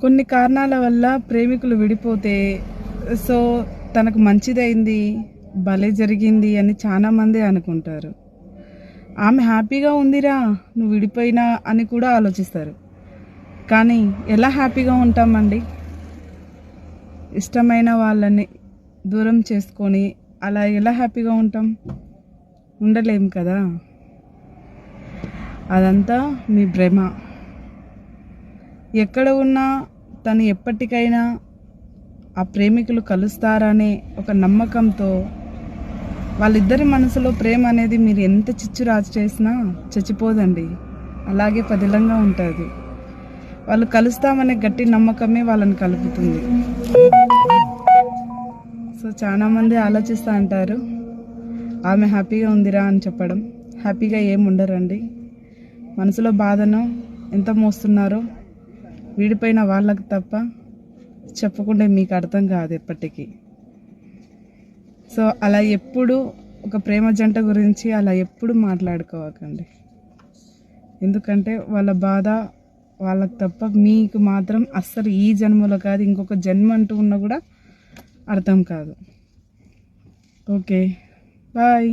కొన్ని కారణాల వల్ల ప్రేమికులు విడిపోతే సో తనకు మంచిదైంది, భలే జరిగింది అని చాలామంది అనుకుంటారు. ఆమె హ్యాపీగా ఉందిరా నువ్వు విడిపోయినా అని కూడా ఆలోచిస్తారు. కానీ ఎలా హ్యాపీగా ఉంటామండి? ఇష్టమైన వాళ్ళని దూరం చేసుకొని అలా ఎలా హ్యాపీగా ఉంటాం? ఉండలేం కదా. అదంతా మీ భ్రమ. ఎక్కడ ఉన్నా తను ఎప్పటికైనా ఆ ప్రేమికులు కలుస్తారనే ఒక నమ్మకంతో వాళ్ళిద్దరి మనసులో ప్రేమ అనేది మీరు ఎంత చిచ్చు రాజు చేసినా చచ్చిపోదండి, అలాగే పదిలంగా ఉంటుంది. వాళ్ళు కలుస్తామనే గట్టి నమ్మకమే వాళ్ళని కలుపుతుంది. సో చాలామంది ఆలోచిస్తూ అంటారు ఆమె హ్యాపీగా ఉందిరా అని చెప్పడం. హ్యాపీగా ఏం ఉండరండి. మనసులో బాధను ఎంత మోస్తున్నారో విడిపోయిన వాళ్ళకి తప్ప చెప్పకుండా మీకు అర్థం కాదు ఎప్పటికీ. సో అలా ఎప్పుడు ఒక ప్రేమ జంట గురించి అలా ఎప్పుడు మాట్లాడుకోవకండి. ఎందుకంటే వాళ్ళ బాధ వాళ్ళకి తప్ప మీకు మాత్రం అస్సలు ఈ జన్మలో కాదు ఇంకొక జన్మ అంటూ ఉన్నా కూడా అర్థం కాదు. Okay, bye.